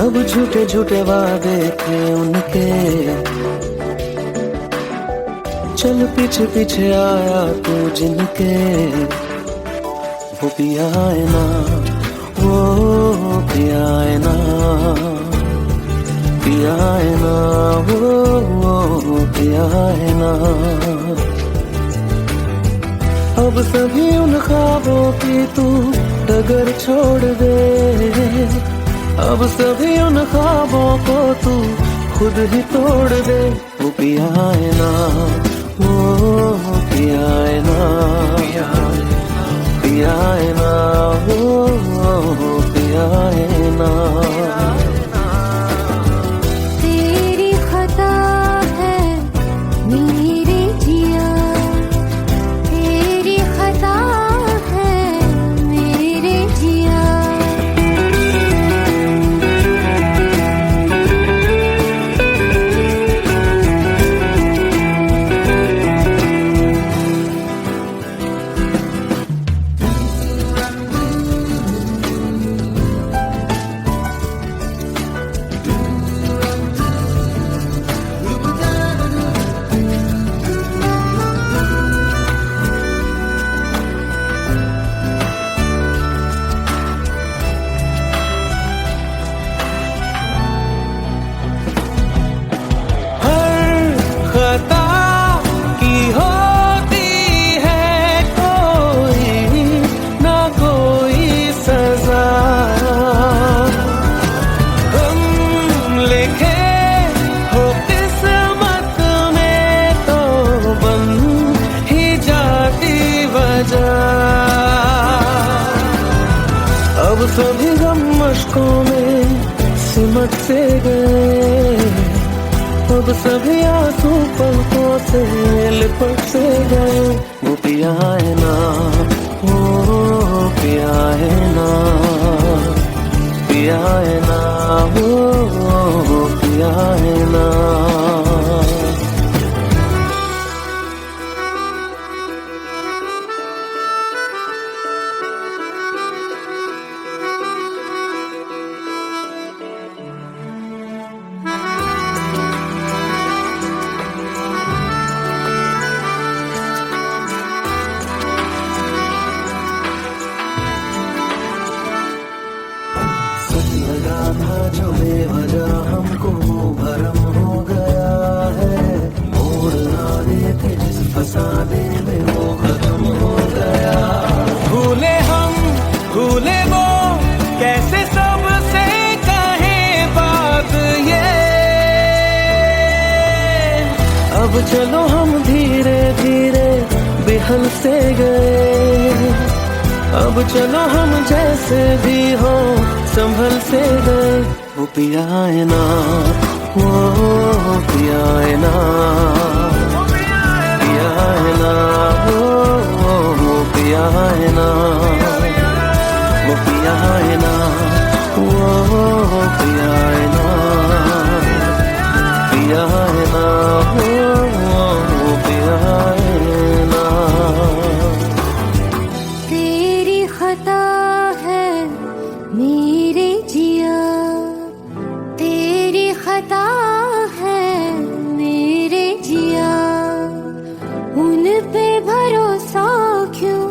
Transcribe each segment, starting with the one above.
सब झूठे झूठे वादे थे उनके, चल पीछे पीछे आया तू जिनके। वो पिया है ना, वो पिया है ना, पिया है ना, वो पिया है ना। अब सभी उन ख्वाबों की तू डगर छोड़ दे, अब सभी उन ख्वाबों को तू खुद ही तोड़ दे। वो पिया है ना, वो पिया है ना, पिया है ना, वो पिया है ना। तेरी खता है मेरे जिया, तेरी खता है मेरे जिया। अब सभी गम मशकों में सिमट से गए, अब सभी आंसू पलकों से लिपट से गए। वो पिया है ना, वो पिया है ना, पिया है ना, वो पिया है ना। लगा था जो बेवजह हमको भरम हो गया है, मोड़ ना देते जिस फसाने में वो खत्म हो गया। भूले हम भूले वो, कैसे सबसे कहे बात ये। अब चलो हम धीरे धीरे बिहल से गए, अब चलो हम जैसे भी हो संभल से गए। वो पिया है ना, वो पिया है ना, पिया है ना, वो पिया है ना, वो पिया है ना, वो पिया है ना, पिया है ना, वो पिया है ना। तेरी खता है मेरे जिया, तेरी खता है मेरे जिया। उन पे भरोसा क्यों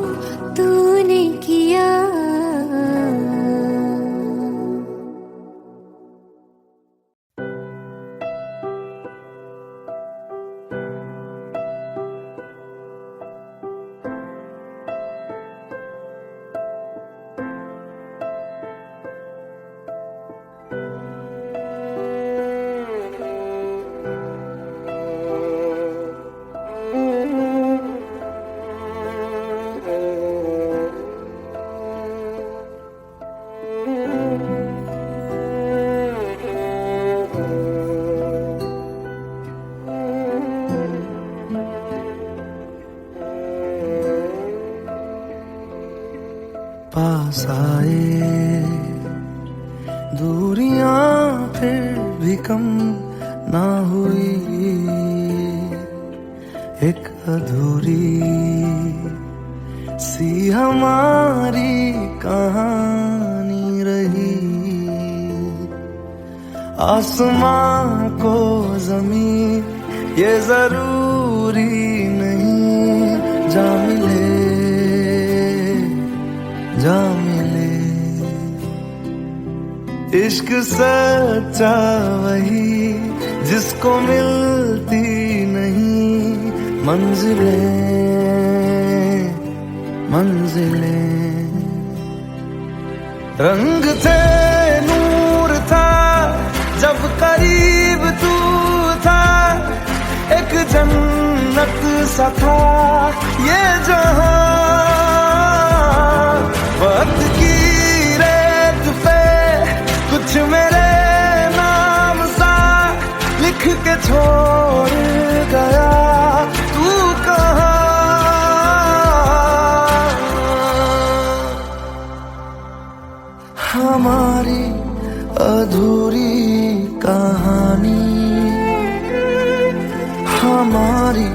तूने किया। पास आए दूरियां फिर भी कम ना हुई, एक अधूरी सी हमारी कहानी रही। आसमां को जमीन ये जरूरी नहीं, जा मिले जा मिले। इश्क सच्चा वही जिसको मिलती नहीं मंजिलें मंजिलें। रंग थे नूर था जब करीब तू था, एक जन्नत सा था ये जहां। वक्त की रेत पे कुछ मेरे नाम सा लिख के छोड़ गया तू कहाँ। हमारी अधूरी कहानी, हमारी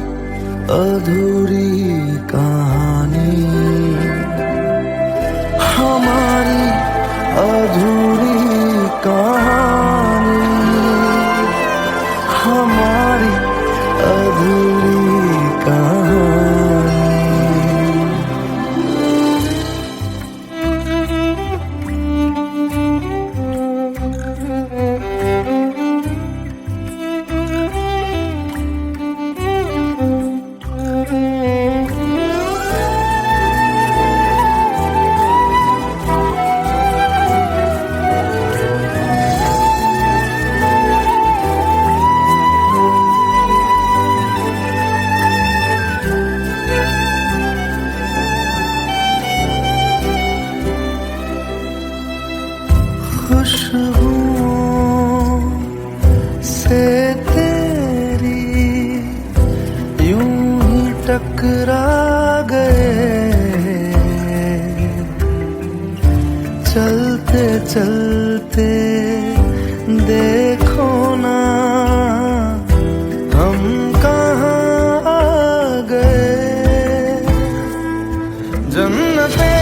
अधूरी कहानी, हमारी अधूरी कहानी, हमारी अधूरी कहानी। खुशबुओं से तेरी यूं ही टकरा गए, चलते चलते देखो ना हम कहाँ आ गए। जन्नते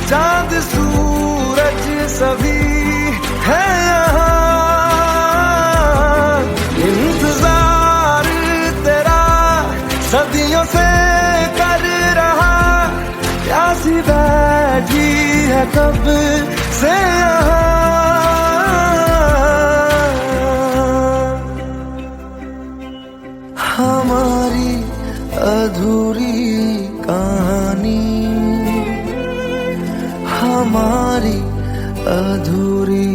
चाँद सूरज सभी है यहाँ, इंतजार तेरा सदियों से कर रहा, प्यासी बैठी है कब से यहाँ। हमारी अधूरी कहानी, हमारी अधूरी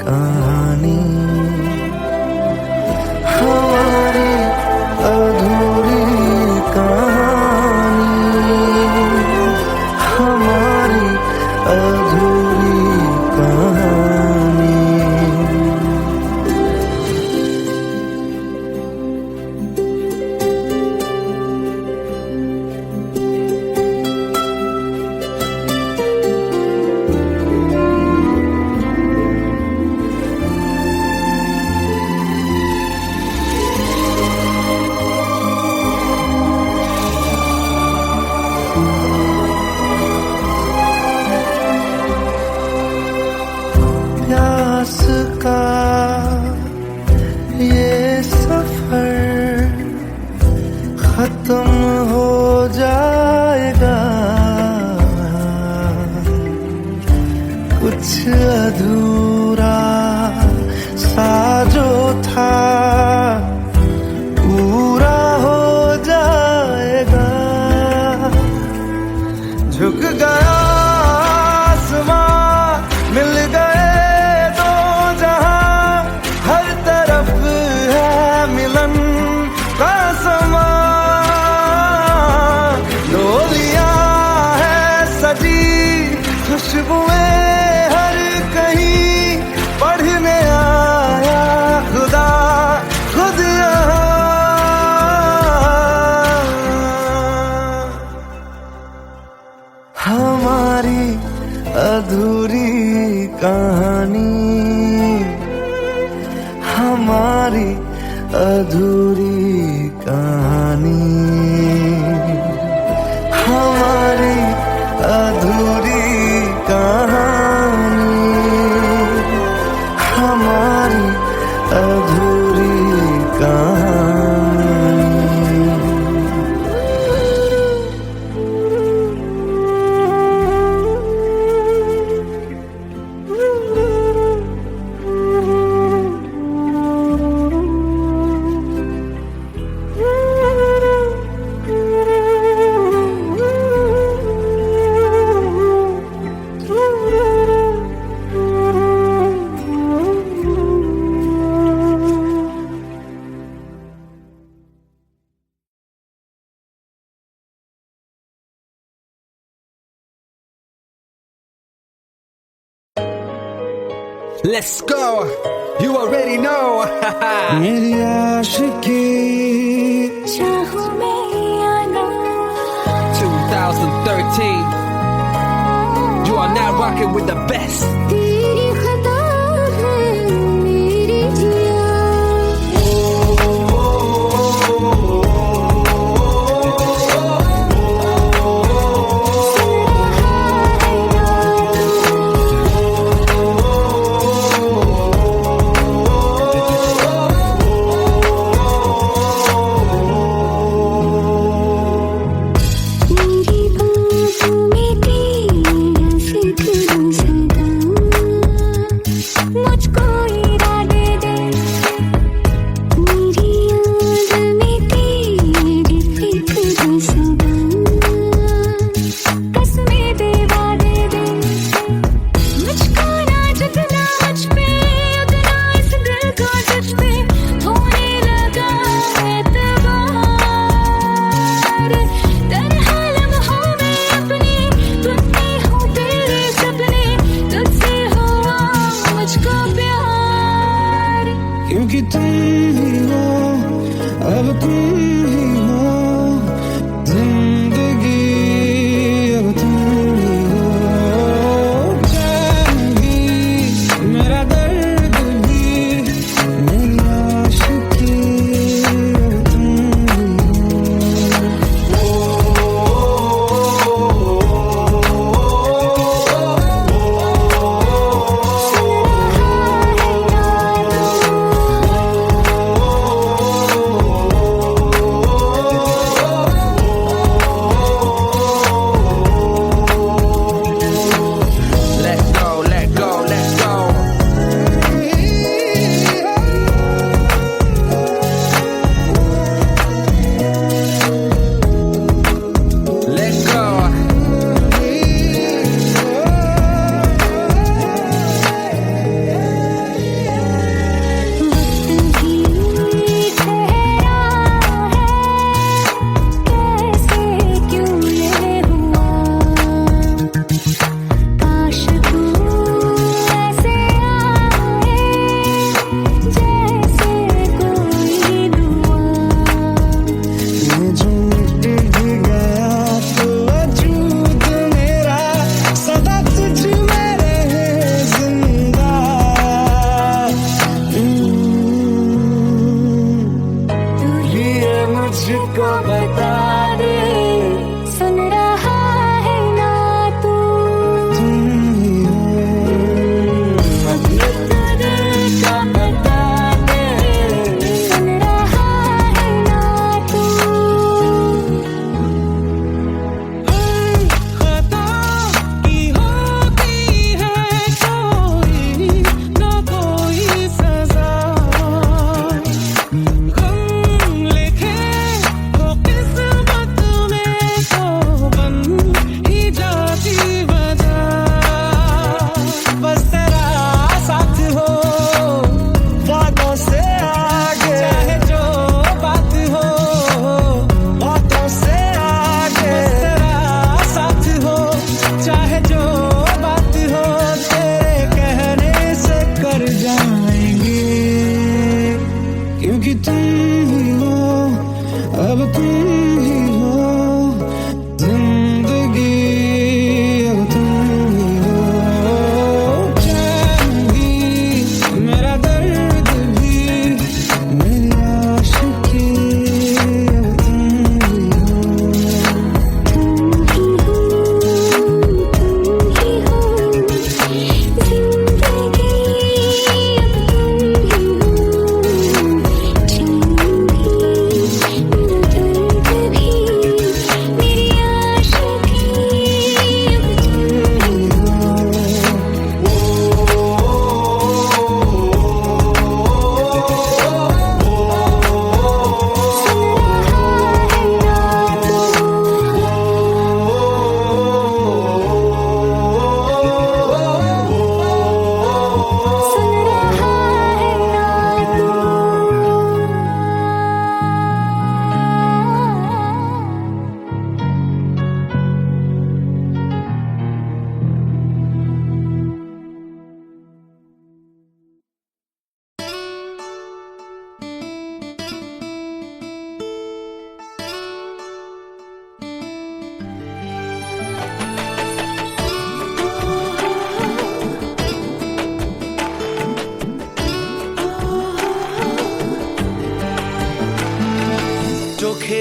कहानी, हमारी अधूरी कहानी, हमारी अधूरी कहानी। प्यास का ये सफर खत्म हो जाएगा, कुछ अधूरा सा जो था पूरा हो जाएगा। झुक गया आसमां मिल गए दो जहां, हर तरफ है मिलन का समा। डोलियां है सजी खुशबुएं हर कहीं, पढ़ने आया खुदा खुद यहाँ। हमारी अधूरी कहानी, हमारी अधूरी कहानी, हमारी अधूरी Let's go. You already know. मेरी आशिकी चाहूं मैं या ना 2013. You are now rocking with the best. तेरी खता है मेरी जिया मेरी बातों में तेरा फिक्र सदा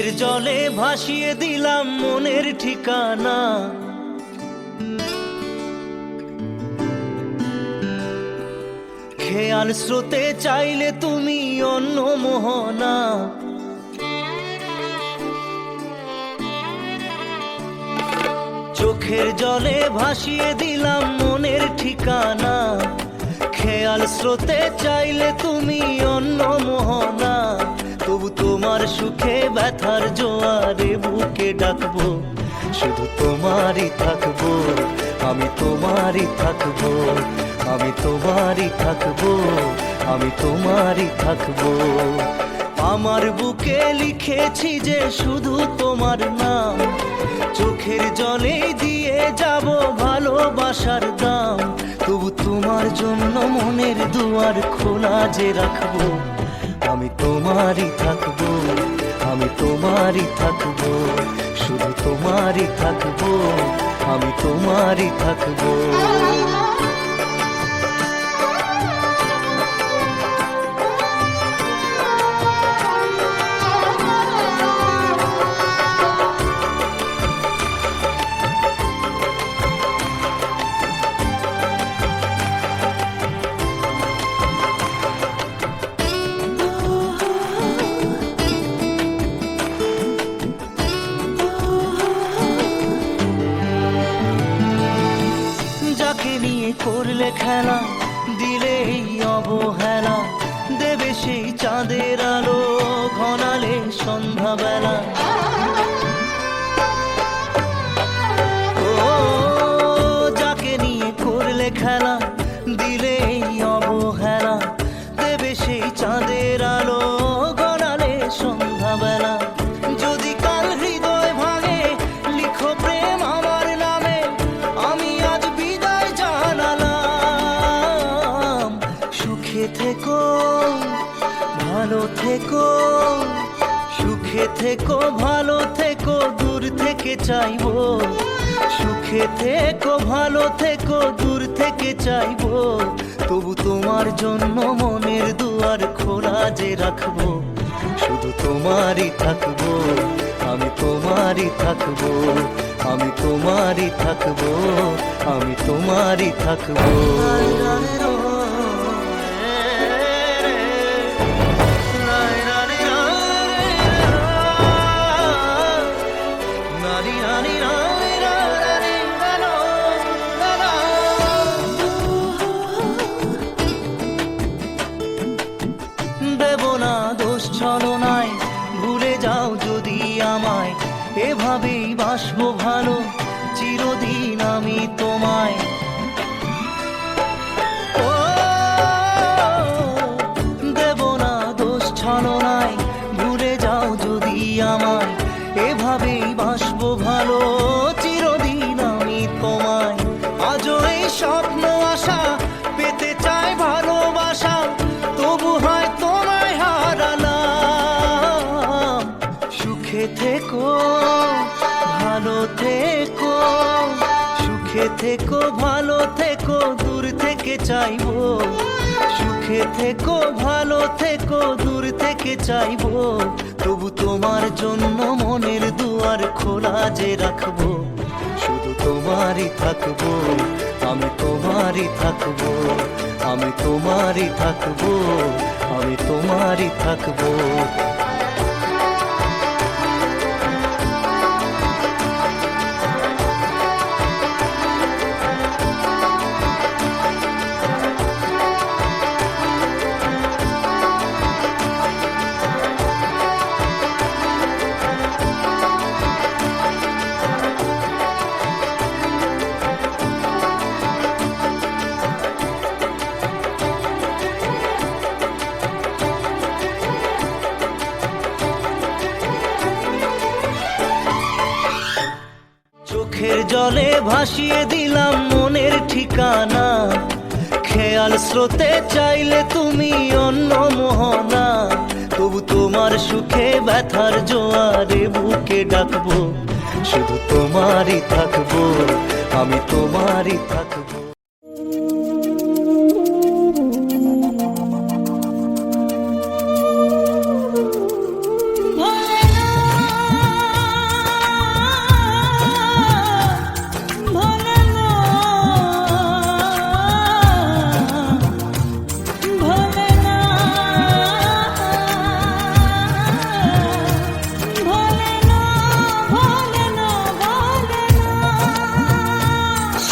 চোখের জলে ভাসিয়ে দিলাম মনের ঠিকানা, খেয়াল স্রোতে চাইলে তুমি অন্য মোহনা। চোখের জলে ভাসিয়ে দিলাম মনের ঠিকানা, খেয়াল স্রোতে চাইলে তুমি অন্য মোহনা। তবু তোমার সুখে ব্যথার জোয়ারে বুকে ডাকবো, শুধু তোমারই থাকবো, আমি তোমারই থাকবো, আমি তোমারই থাকবো, আমি তোমারই থাকবো। আমার বুকে লিখেছি যে শুধু তোমার নাম, চোখের জলে দিয়ে যাব ভালোবাসার দাম। তবু তোমার জন্য মনের দুয়ার খোলা যে রাখবো, আমি তোমারই থাকবো, আমি তোমারই থাকবো, শুধু তোমারই থাকবো, আমি তোমারই থাকবো। যাকে নিয়ে করলে খেলা, দিলে এই অবহেলা, দেবে সেই চাঁদের আলো ঘনালে সন্ধ্যাবেলা। ও যাকে নিয়ে করলে খেলা, দিলে এই অবহেলা, দেবে সেই চাঁদের আলো ঘনালে সন্ধ্যাবেলা। যদি কাল হৃদয় ভাঙে লিখো প্রেম আমার নামে, আমি আজ বিদায় জানালাম। সুখে থেকো ভালো থেকো, সুখে থেকো ভালো থেকো, দূর থেকে চাইবো। সুখে থেকো ভালো থেকো, দূর থেকে চাইবো। তবু তোমার জন্য মনের দুয়ার খোলা যে রাখবো, শুধু তোমারই থাকবো, আমি তোমারই থাকবো, আমি তোমারই থাকবো, আমি তোমারই থাকবো। দেব না দোষ ছলনায়, ভুলে যাও যদি আমায়, এভাবেই বাসবো ভালো চিরদিন আমি তোমায়। ও দেব না দোষ ছলনায়, ভুলে যাও যদি আমায়, এভাবেই বাসবো ভালো চিরদিন আমি তোমায়। আজও এই স্বপ্ন আশা পেতে চাই ভালোবাসা, তবু হয় তোমায় হারালাম। সুখে থেকো ভালো থেকো, সুখে থেকো ভালো থেকো, দূর থেকে চাইবো। সুখে থেকো ভালো থেকো, দূর থেকে চাইবো। তবু তোমার জন্য মনের দুয়ার খোলা যে রাখবো, শুধু তোমারই থাকবো, আমি তোমারই থাকবো, আমি তোমারই থাকবো, আমি তোমারই থাকবো। চোখের জলে ভাসিয়ে দিলাম মনের ঠিকানা, খেয়াল স্রোতে চাইলে তুমি অন্য মোহনা। তবু তোমার সুখে ব্যথার জোয়ারে বুকে ডাকবো, শুধু তোমারই থাকবো, আমি তোমারই থাকবো। ভোলেনাথ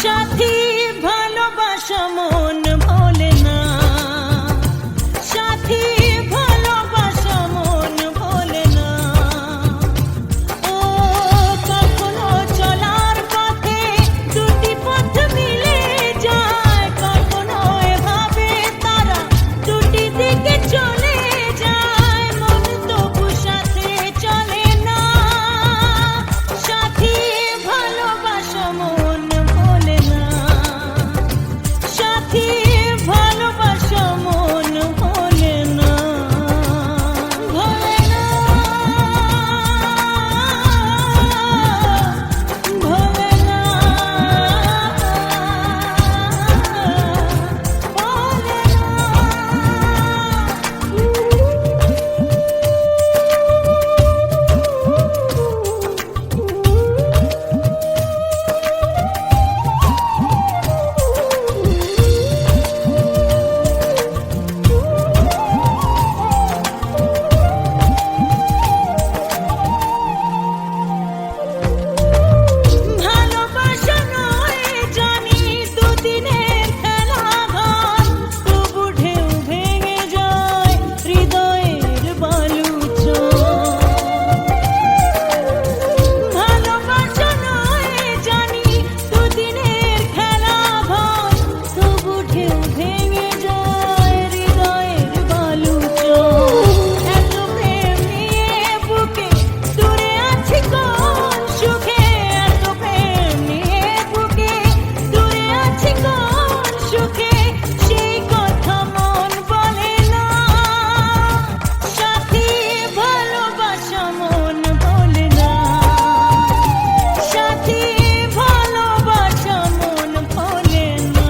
সাথী ভালোবাসা মন ভোলে না, সাথী ভালোবাসা মন ভোলে না। ও কখনো চলার পথে দুটি পথ মিলে যায়, কখনো এভাবে তারা দুটি দিকে চলে যায়, মন তবু সাথে চলে না। সাথী ভালোবাসা মন ভোলে না, সাথী ভালোবাসা মন ভোলে না, ভোলে না, ভোলে না, ভালোবাসা নয় জানি দুদিনের খেলা ঘর, তবু ঢেউ ভেঙে যায় হৃদয়ের বালুচর। ভালোবাসা নয় জানি দুদিনের খেলা ঘর, তবু ঢেউ ভেঙে যায় হৃদয়ের বালুচর। এত প্রেম নিয়ে বুকে দূরে আছি কোন সুখে, এত প্রেম নিয়ে বুকে দূরে আছি কোন সুখে, সেই কথা মন বলে না। সাথী ভালোবাসা মন বলে না, সাথী ভালোবাসা মন বলে না।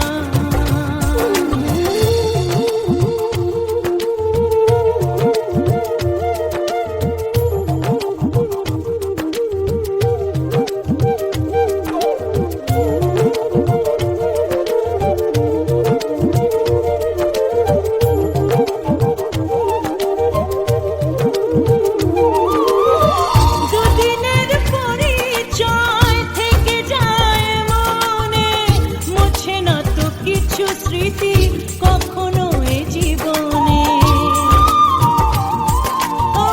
দুদিনের পরিচয় থেকে যায় মনে, মুছে না তো কিছু স্মৃতি কখনো এ জীবনে। ও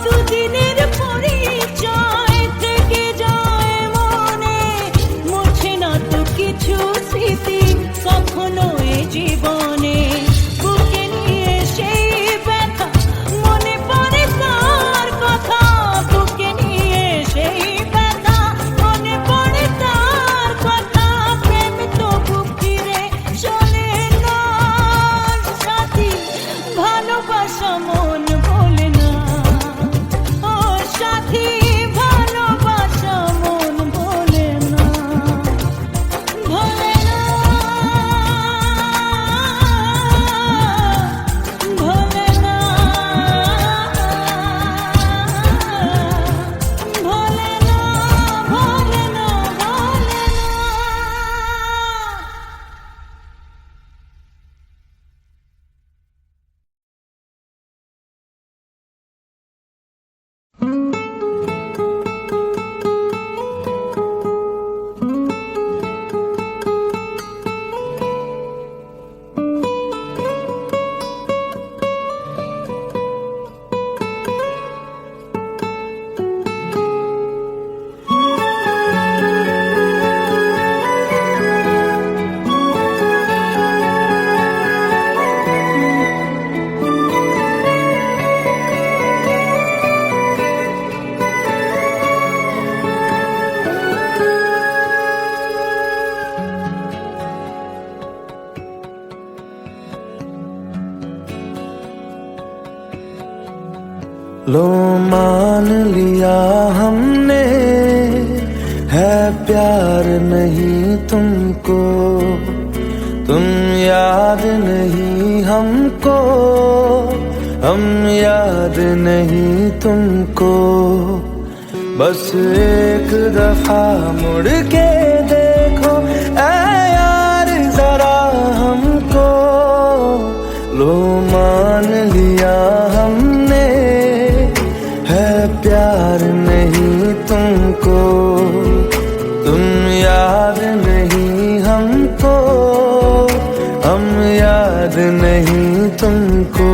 দুদিনের পরিচয় থেকে যায় মনে, মুছে না তো কিছু স্মৃতি কখনো এ জীবনে। বুকে নিয়ে সেই ব্যথা মনে পড়ে তার কথা, বুকে নিয়ে সেই ব্যথা মনে পড়ে তার কথা, প্রেম তবু ফিরে চলে না। সাথী ভালোবাসা মন ভোলে না, ও সাথী ভালোবাসা মন ভোলে না, ভোলে না, ভোলে না, ভোলে না, ভোলে না, ভোলে না। लो मान लिया हमने है प्यार नहीं तुमको, तुम याद नहीं हमको, हम याद नहीं तुमको। बस एक दफा मुड़ के देखो ऐ यार जरा हमको। लो मान लिया हमने है प्यार नहीं तुमको, तुम याद नहीं नहीं तुमको।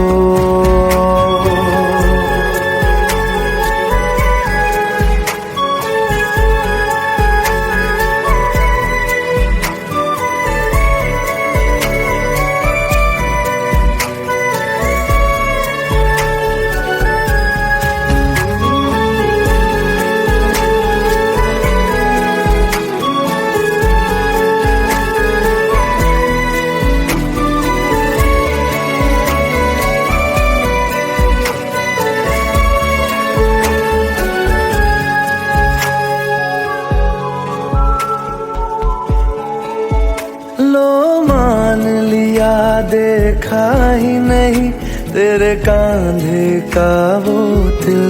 लो मान लिया देखा ही नहीं तेरे कांधे का वो दिल।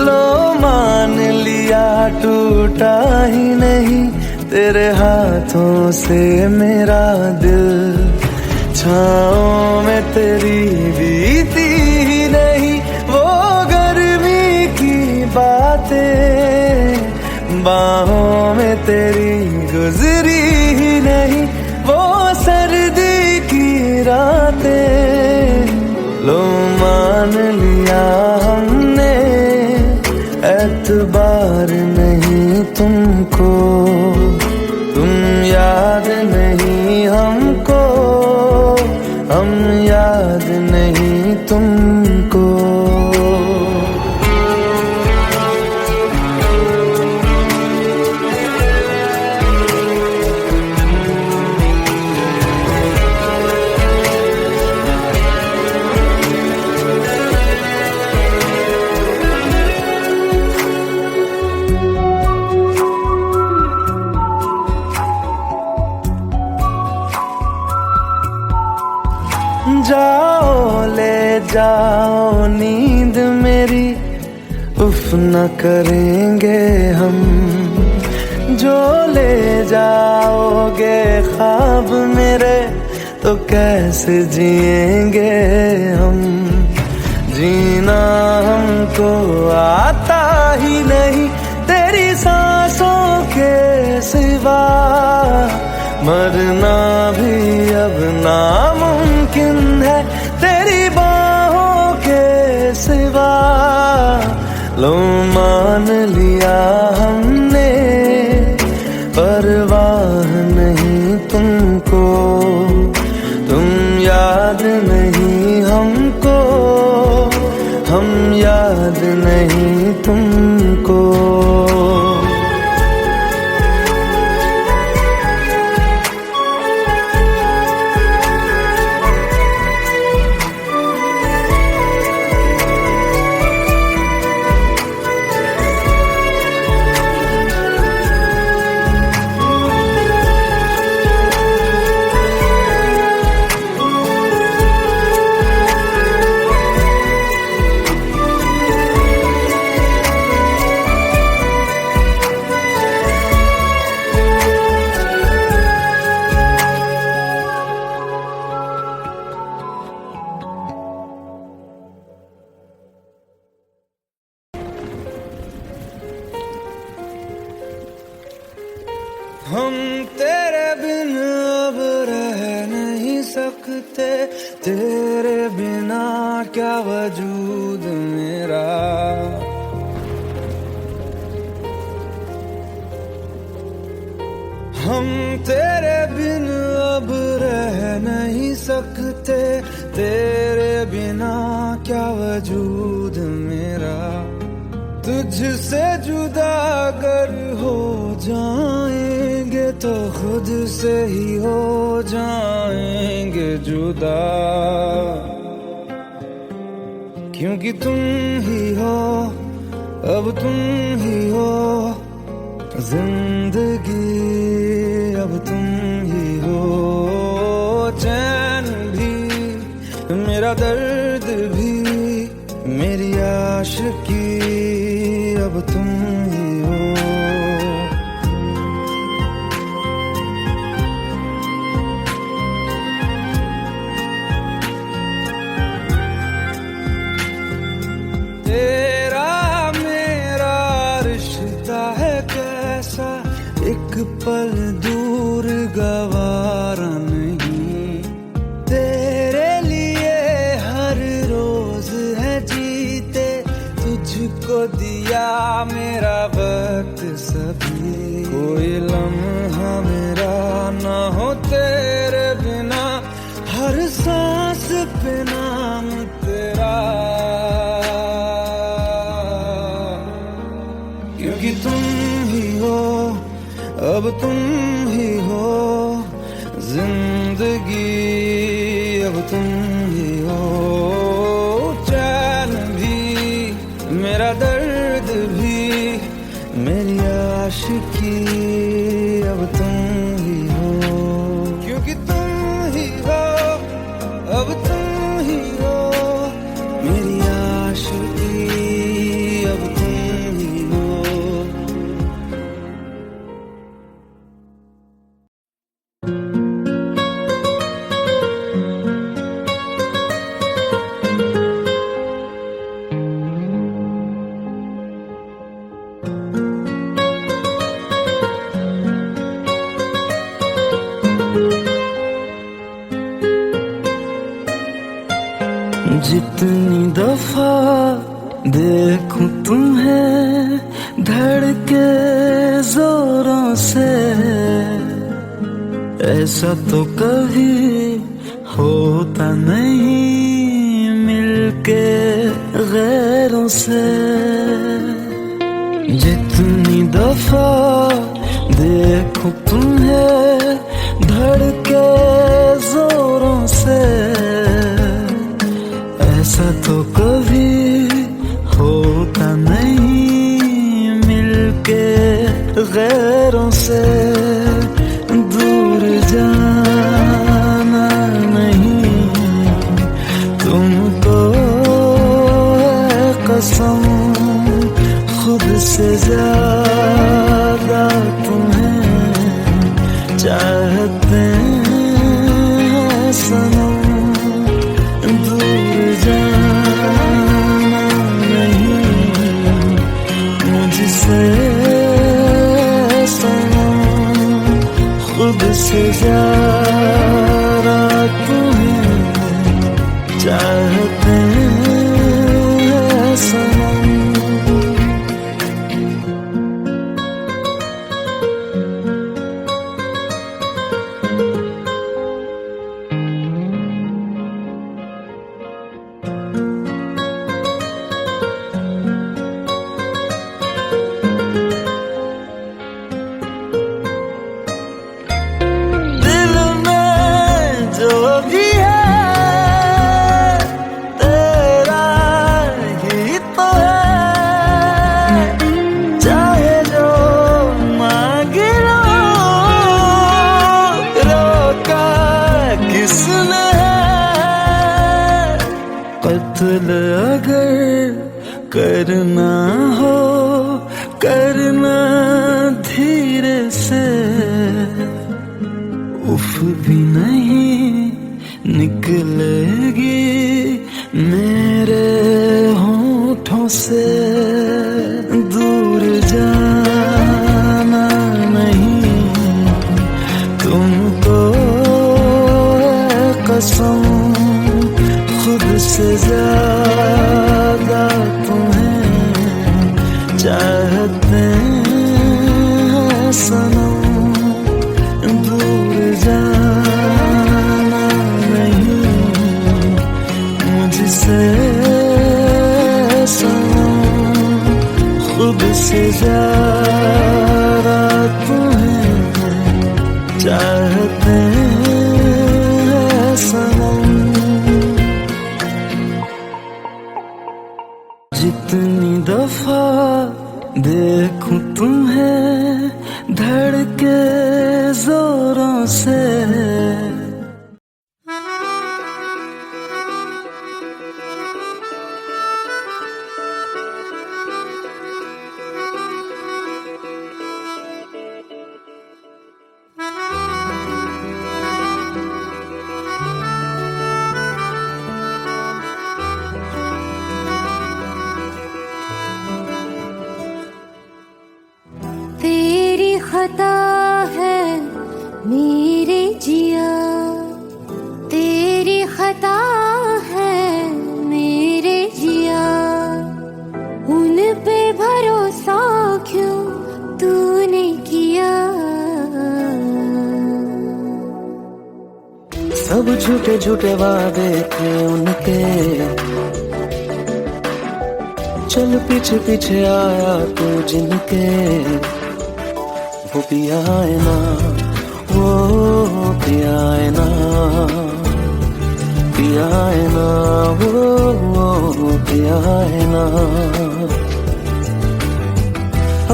लो मान लिया टूटा ही नहीं तेरे हाथों से मेरा दिल। छाँव में तेरी बीती ही नहीं वो गर्मी की बातें। बाहों में तेरी गुजरी ही नहीं वो सर्दी की रातें। लो मान लिया हमने एतबार नहीं तुमको। तुम याद नहीं हमको, हम याद नहीं तुमको। जाओ ले जाओ नींद मेरी, उफ न करेंगे हम। जो ले जाओगे ख्वाब मेरे तो कैसे जिएंगे हम। जीना हमको आता ही नहीं तेरी सांसों के सिवा। मरना भी अब नामुमकिन है तेरी बाहों के सिवा। लो मान लिया हमने परवाह नहीं तुमको। तुम याद नहीं हमको, हम याद नहीं तुमको। हम तेरे बिन अब रह नहीं सकते। तेरे बिना क्या वजूद मेरा। हम तेरे बिन अब रह नहीं सकते। तेरे बिना क्या वजूद मेरा। तुझसे जुदा अगर हो जाएंगे तो खुद से ही हो जाएंगे जुदा। क्योंकि तुम ही हो, अब तुम ही हो जिंदगी, अब तुम ही हो। चैन भी मेरा दर्द भी मेरी आशिकी, अब तुम ही हो। तेरा मेरा रिश्ता है कैसा, एक पल दूर गवारा नहीं। पे नाम तेरा, क्योंकि तुम ही हो, अब तुम ही हो जिंदगी, अब तुम ही हो चैन भी, मेरा दर्द भी, मेरी आशिकी, अब तुम ही हो, क्योंकि तुम ही हो, अब तुम ही हो मेरी आशिकी, अब तुम ही हो। जितनी दफा देखूं तुम्हें धड़के जोरों से, ऐसा तो कभी होता नहीं मिलके गैरों से। जितनी दफा देखूं तुम्हें धड़के जोरों से, ऐसा तो कभी होता नहीं मिलके गैरों से। दूर जाना नहीं तुमको है कसम, खुद से ज्यादा तुम्हें चाहते हैं सनम। दूर जाना नहीं मुझसे सनम, खुद से ज्यादा तुम्हें चाहते हैं सनम। कत्ल अगर करना हो करना धीरे से, उफ भी नहीं निकलेगी मेरे होठों से। दूर जाना नहीं तुमको है कसम, खुद से ज्यादा तुम्हें चाहते हैं सनम। दूर जाना नहीं मुझसे सनम, खुद से ज्यादा तुम्हें चाहते हैं सनम। जितनी दफा देखूं तुम्हें धड़के जोरों से, तेरी खता है मेरे जिया, तेरी खता है मेरे जिया, उन पे भरोसा क्यों तूने किया। सब झूठे झूठे वादे थे उनके, चल पीछे पीछे आया तू जिनके, वो पिया है ना, वो पिया है ना, पिया है ना, वो पिया है ना।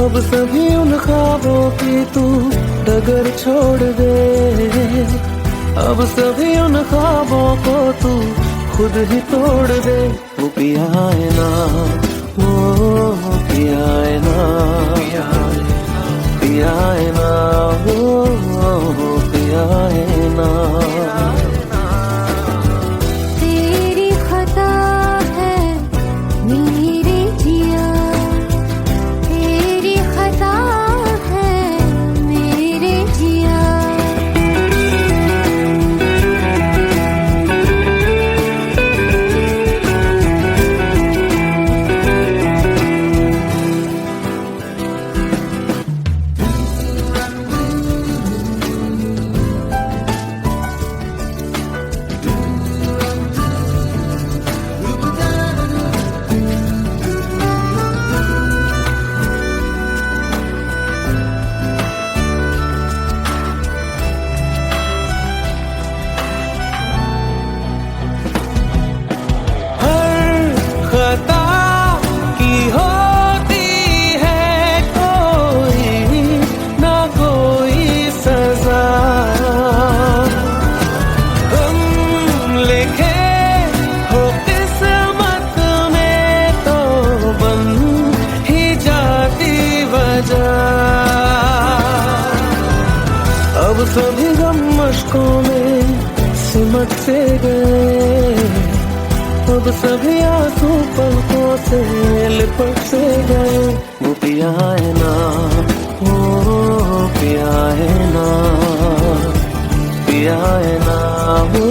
अब सभी उन ख्वाबों की तू डगर छोड़ दे, अब सभी उन ख्वाबों को तू खुद ही तोड़ दे। वो पिया है ना, वो पिया है ना, पिया है ना, वो पिया है ना। तेरी खता है मेरे जिया, तेरी खता है मेरे जिया। खता की होती है कोई ना कोई सजा, हम लिखे हो किस्मत में तो बन ही जाती वजह। अब सभी गम मशकों में सिमट से गए, अब सभी आंसू पलकों से लिपट से गए। वो पिया है ना, वो पिया है ना, पिया है ना, वो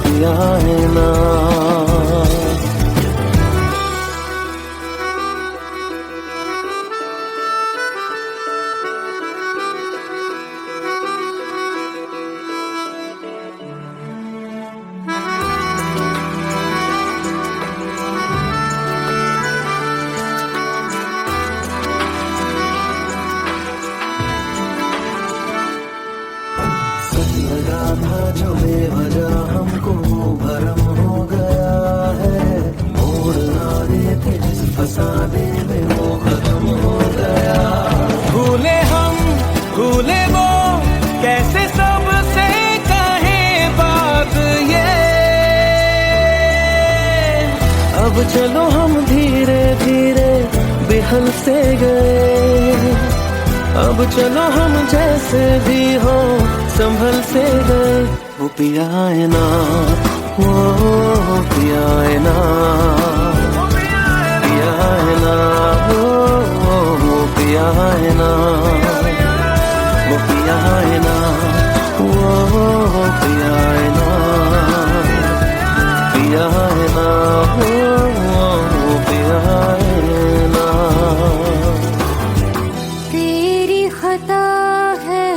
पिया है ना। लगा था जो बेवजह हमको भरम हो गया है, मोड़ ना देते जिस फसाने में वो खत्म हो गया। भूले हम भूले वो कैसे सबसे कहे बात ये, अब चलो हम धीरे धीरे बेहल से गए, अब चलो हम जैसे भी हो संभल से गए। वो पिया है ना, वो पिया है ना, पिया है ना, वो पिया है ना, वो पिया है ना, वो पिया है ना, पिया है ना, वो पिया है ना। तेरी खता है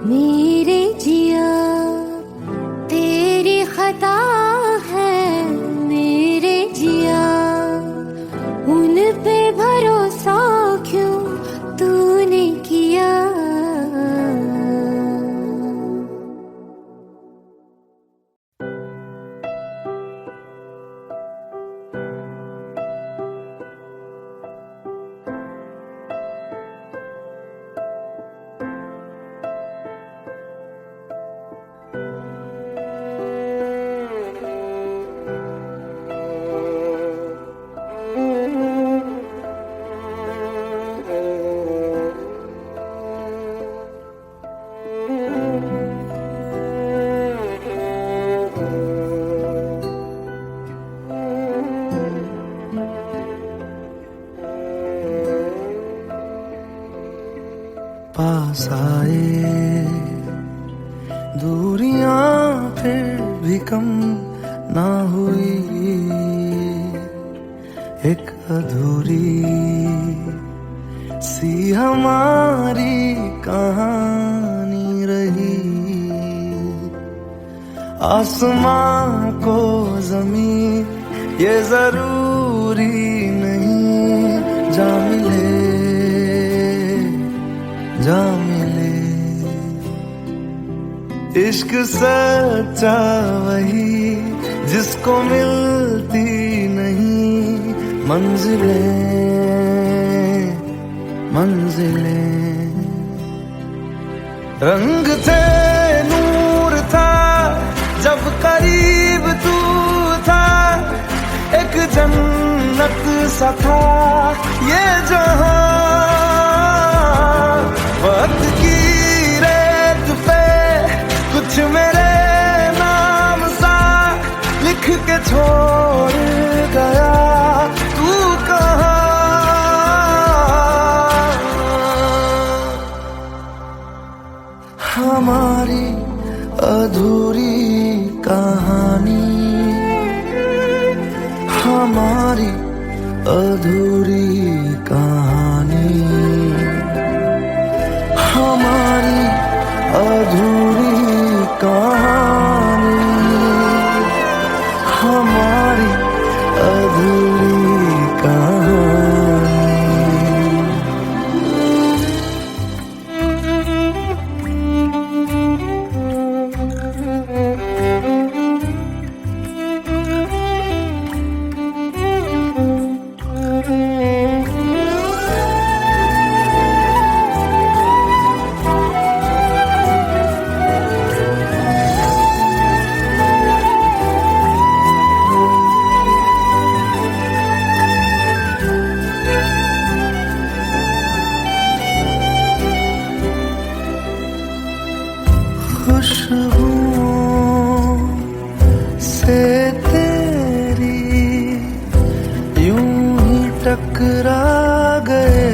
मेरे जिया, तेरी खता है मेरे जिया। उन पे भरोसा क्यों तूने किया। पास आए दूरियां फिर भी कम ना हुई, एक अधूरी सी हमारी कहानी रही। आसमां को जमीन ये जरूरी नहीं, जा मिले जा मिले। इश्क सच्चा वही जिसको मिलती नहीं मंजिलें मंजिलें। रंग थे नूर था जब करीब तू था, एक जन्नत सा था ये जहां। वक्त की रेत पे कुछ मेरे नाम सा लिख के छोड़ गया तू कहाँ। हमारी अधूरी कहानी, हमारी अधूरी कहानी, हमारी अधूरी कहानी, हमारी अधूरी कहानी। खुशबुओं से तेरी यूं ही टकरा गए,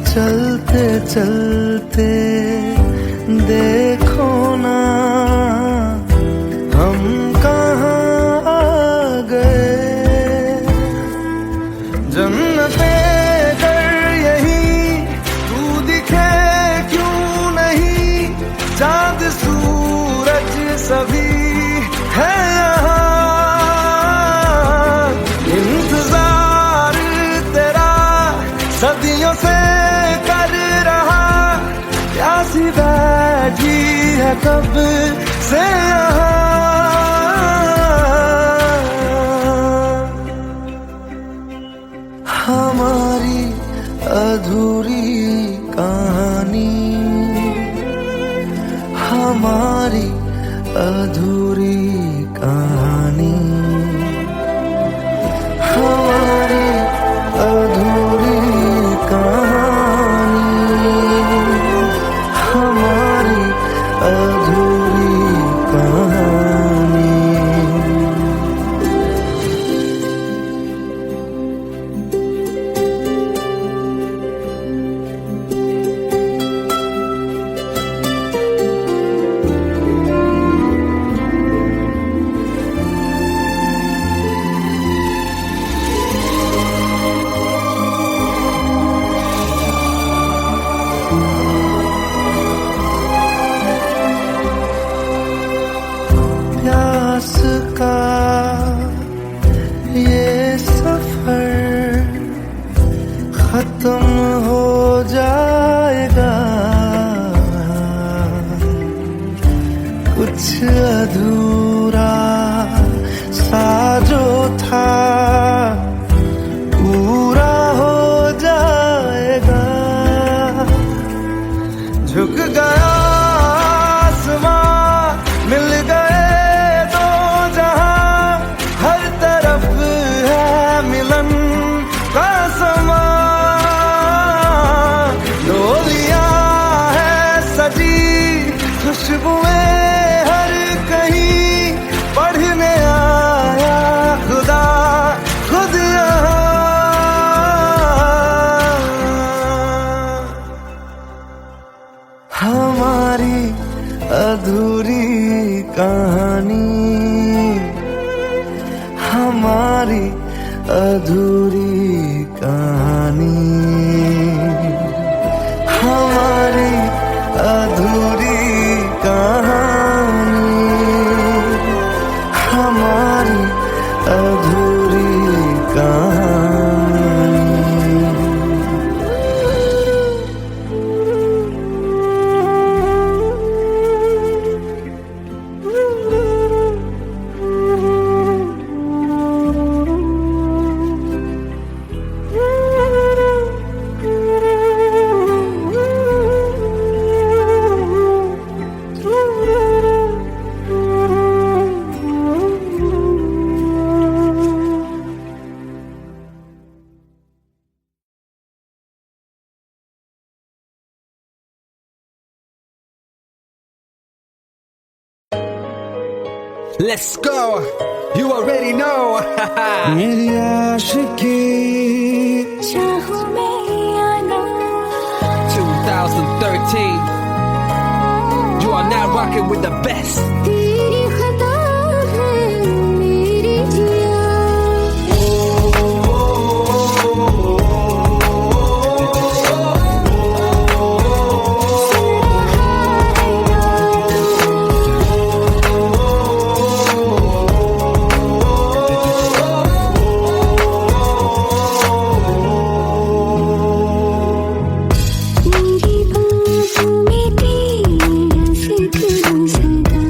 चलते चलते देखो ना हम कहाँ आ गए। जन्नते कर यही तू दिखे चाँद सूरज सभी है यहाँ। इंतजार तेरा सदियों से कर रहा, प्यासी बैठी है कब से यहाँ। हमारी अधूरी कहानी, हमारी अधूरी कहानी, हमारी अधूरी कहानी, हमारी अधूरी कहानी। प्यास का ये सफर खत्म हो जाएगा, कुछ अधूरा सा जो था पूरा हो जाएगा। झुक गया मिल गए दो जहां, हर तरफ है मिलन का समा। डोलियां है सजी खुशबुएं हर कहीं, पढ़ने आया खुदा खुद यहाँ। हमारी अधूरी कहानी, हमारी अधूरी कहानी, हमारी अधूरी Let's go. You already know. मेरी आशिकी चाहूं मैं या ना 2013. You are now rocking with the best. तेरी खता है मेरी जिया मेरी बातों में तेरा जिक्र सदा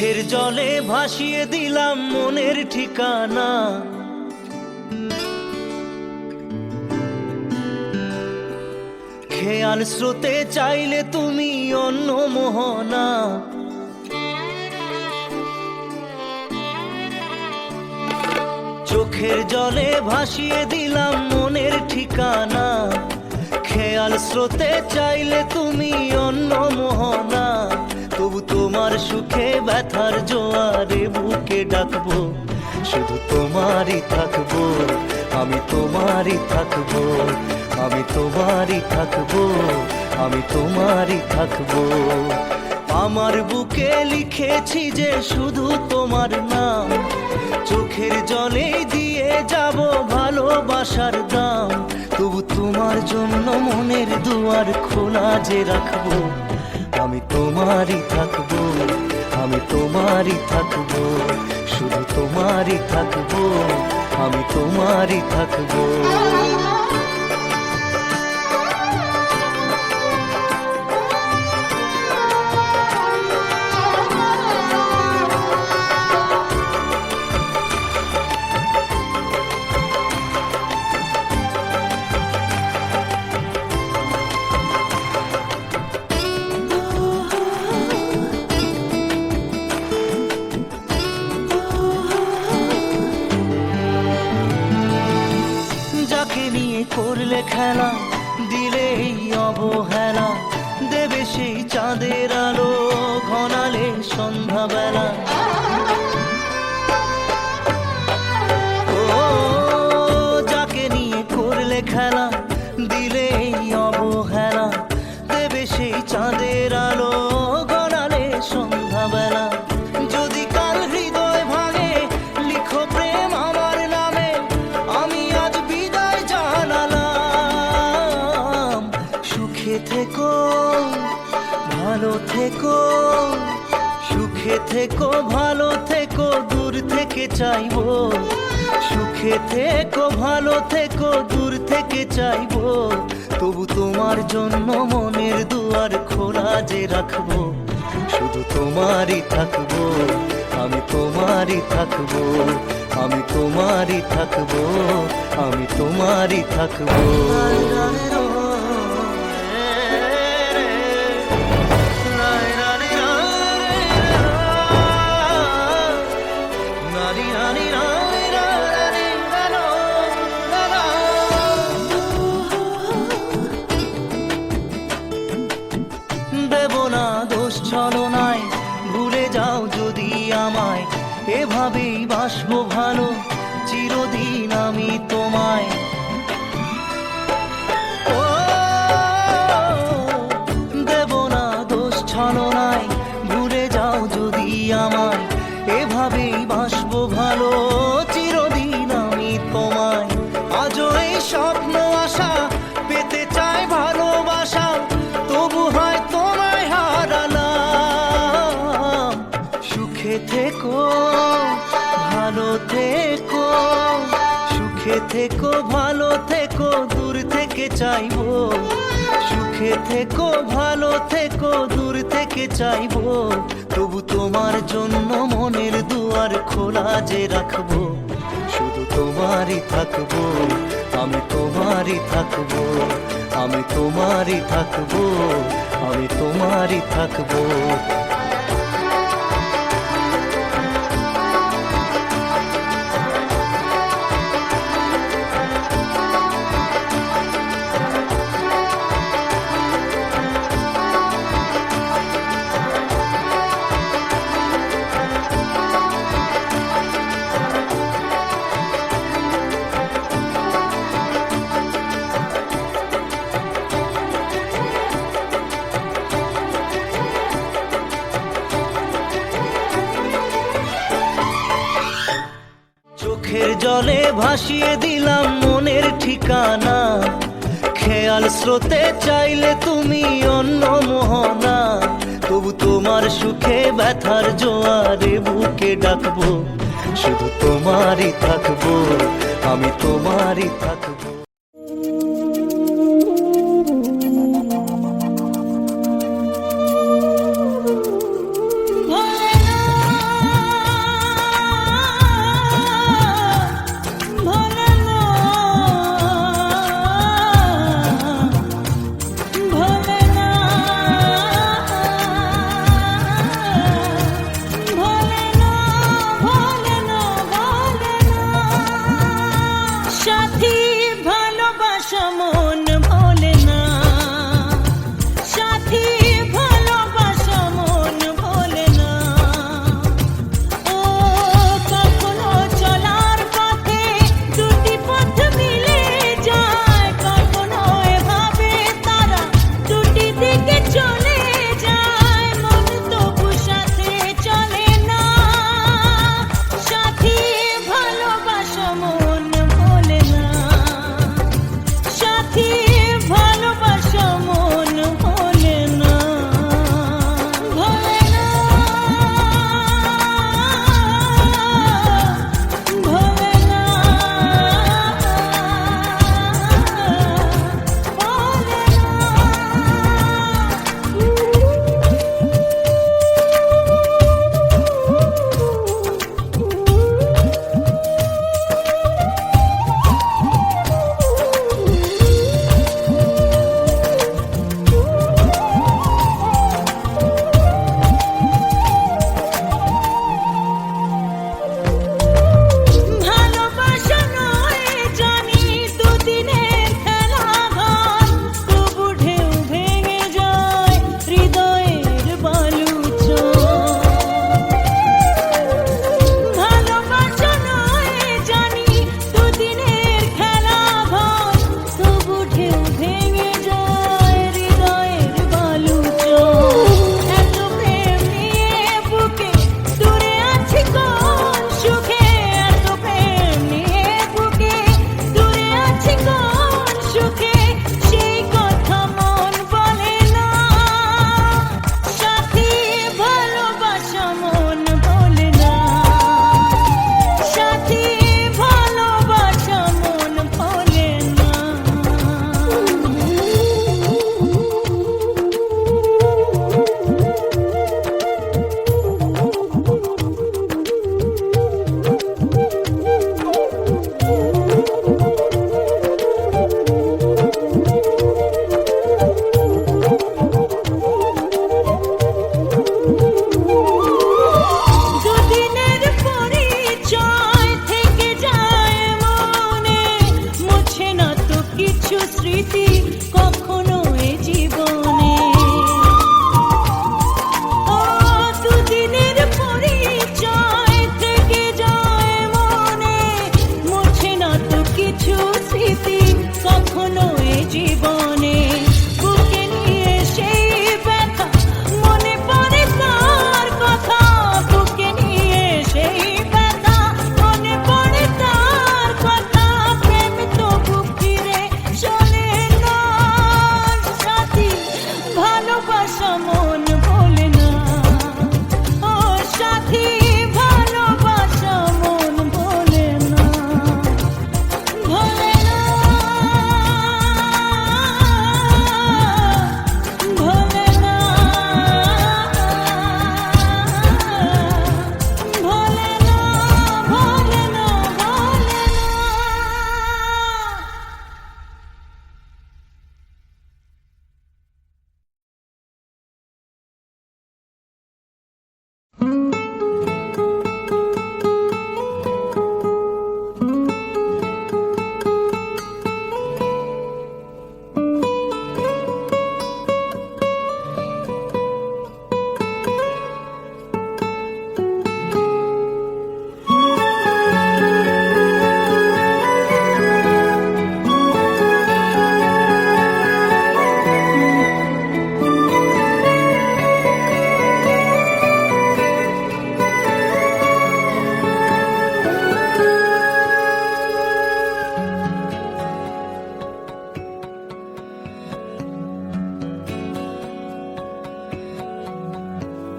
চোখের জলে ভাসিয়ে দিলাম মনের ঠিকানা, খেয়াল স্রোতে চাইলে তুমি অন্য মোহনা। চোখের জলে ভাসিয়ে দিলাম মনের ঠিকানা, খেয়াল স্রোতে চাইলে তুমি অন্য মোহনা। তবু তোমার সুখে ব্যথার জোয়ারে বুকে ডাকবো, শুধু তোমারই থাকবো, আমি তোমারই থাকবো, আমি তোমারই থাকবো, আমি তোমারই থাকবো। আমার বুকে লিখেছি যে শুধু তোমার নাম, চোখের জলে দিয়ে যাব ভালোবাসার দাম। তবু তোমার জন্য মনের দুয়ার খোলা যে রাখবো, আমি তোমারই থাকবো, আমি তোমারই থাকবো, শুধু তোমারই থাকবো, আমি তোমারই থাকবো। করলে খেলা দিলে এই অবহেলা, দেবে সেই চাঁদের আলো ঘনালে সন্ধ্যাবেলা। ও যাকে নিয়ে করলে খেলা দিলে এই অবহেলা, দেবে সেই চাঁদের আলো ঘনালে সন্ধ্যাবেলা। যদি কাল হৃদয় ভাঙে লিখো প্রেম আমার নামে, আমি আজ বিদায় জানালাম। সুখে থেকো ভালো থেকো, সুখে থেকো ভালো থেকো, দূর থেকে চাইবো। সুখে থেকো ভালো থেকো, দূর থেকে চাইবো। তবু তোমার জন্য মনের দুয়ার খোলা যে রাখবো, শুধু তোমারই থাকবো, আমি তোমারই থাকবো, আমি তোমারই থাকবো, আমি তোমারই থাকবো। দেব না দোষ ছলনায়, ভুলে যাও যদি আমায়, এভাবেই বাসবো ভালো চিরদিন আমি তোমায়। ও দেব না দোষ ছলনায়, ভুলে যাও যদি আমায়, এভাবেই বাসবো ভালো চিরদিন আমি তোমায়। আজও এই স্বপ্ন আশা পেতে চাই ভালোবাসা, তবু হয় তোমায় হারালাম। সুখে থেকো ভালো থেকো, সুখে থেকো ভালো থেকো, দূর থেকে চাইবো। সুখে থেকো ভালো থেকো, দূর থেকে চাইবো। তবু তোমার জন্য মনের দুয়ার খোলা যে রাখবো, শুধু তোমারই থাকবো, আমি তোমারই থাকবো, আমি তোমারই থাকবো, আমি তোমারই থাকবো। চোখের জলে ভাসিয়ে দিলাম মনের ঠিকানা, খেয়াল স্রোতে চাইলে তুমি অন্য মোহনা। তবু তোমার সুখে ব্যথার জোয়ারে বুকে ডাকবো, শুধু তোমারই থাকবো, আমি তোমারই থাকবো। ভোলে না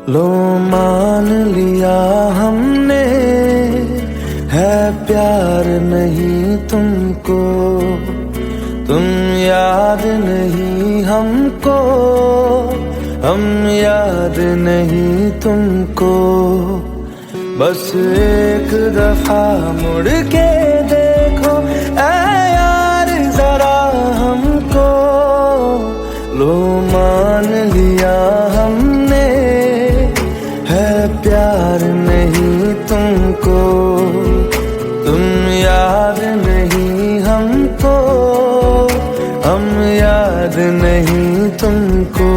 लो मान लिया हमने है प्यार नहीं तुमको, तुम याद नहीं हमको, हम याद नहीं तुमको। बस एक दफा मुड़ के देखो ऐ यार जरा हमको, लो मान लिया हमने है प्यार नहीं तुमको, तुम याद नहीं हमको, हम याद नहीं तुमको।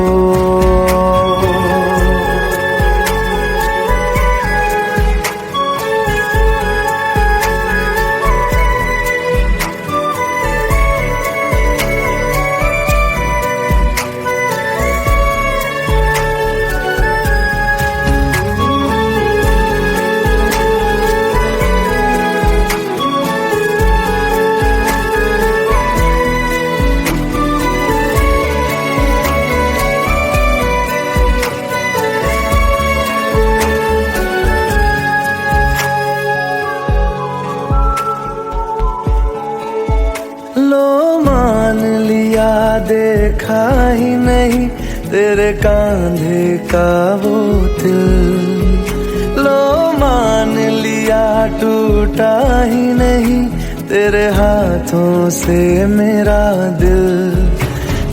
लो मान लिया देखा ही नहीं तेरे कांधे का वो दिल, लो मान लिया टूटा ही नहीं तेरे हाथों से मेरा दिल।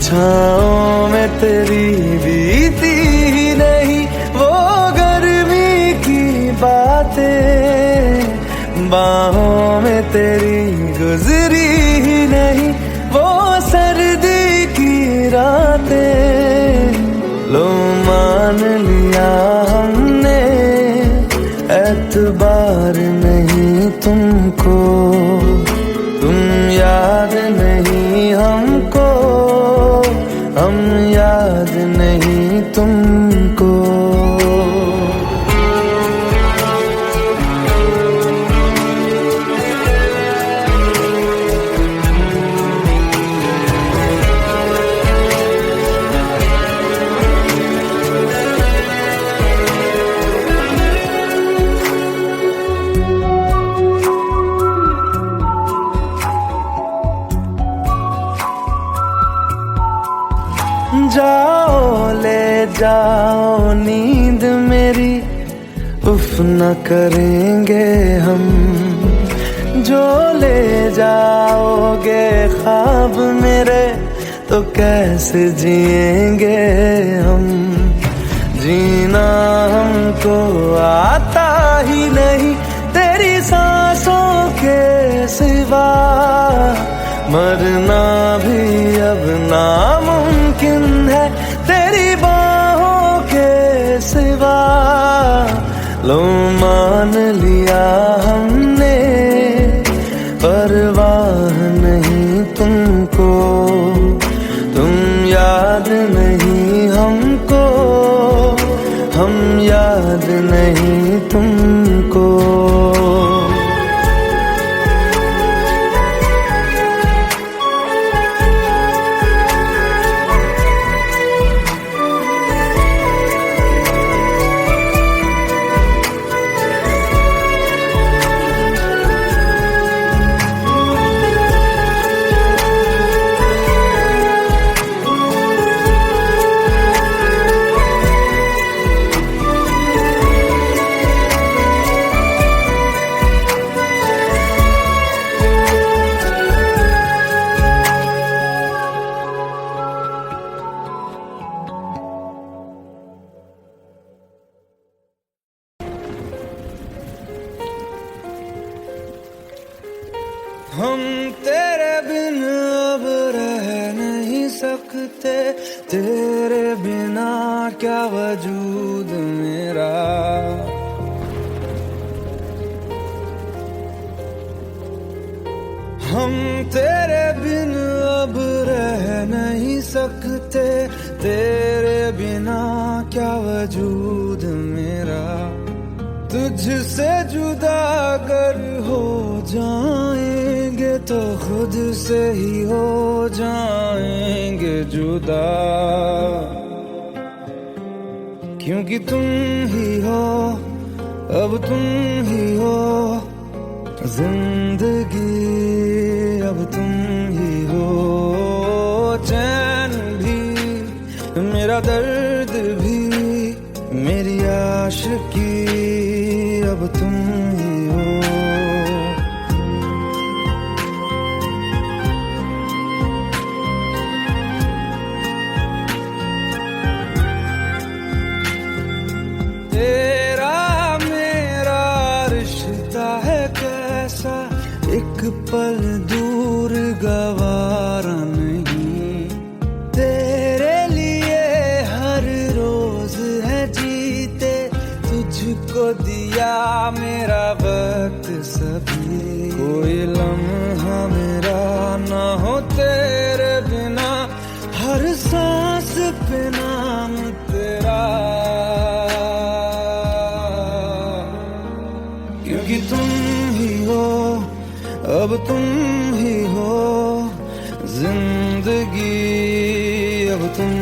छाँव में तेरी बीती ही नहीं वो गर्मी की बातें, बाहों में तेरी गुजरी ही नहीं वो सर्दी की रातें। लो मान लिया हमने एतबार नहीं तुमको, तुम याद नहीं हमको, हम याद नहीं तुमको। जाओ ले जाओ नींद मेरी, उफ न करेंगे हम, जो ले जाओगे ख्वाब मेरे तो कैसे जिएंगे हम। जीना हमको आता ही नहीं तेरी सांसों के सिवा, मरना भी अब नामुमकिन है तेरी बाहों के सिवा। लो मान लिया हमने परवाह नहीं तुमको, तुम याद नहीं हमको, हम याद नहीं तुमको। हम तेरे बिन अब रह नहीं सकते, तेरे बिना क्या वजूद मेरा। हम तेरे बिन अब रह नहीं सकते, तेरे बिना क्या वजूद मेरा। तुझसे जुदा अगर हो जाएंगे तो खुद से ही हो जाएंगे जुदा। क्योंकि तुम ही हो, अब तुम ही हो जिंदगी, अब तुम ही हो चैन भी, मेरा दर्द भी, मेरी आशिकी, अब तुम ही हो। तेरा मेरा रिश्ता है कैसा, एक पल दूर गवारा नहीं, तेरे लिए हर रोज है जीते, तुझको दिया मेरा वक्त सभी, कोई लम्हा मेरा ना हो तेरे बिना, हर सांस पे नाम तेरा, क्योंकि तुम ही हो, अब तुम ही हो जिंदगी, अब तुम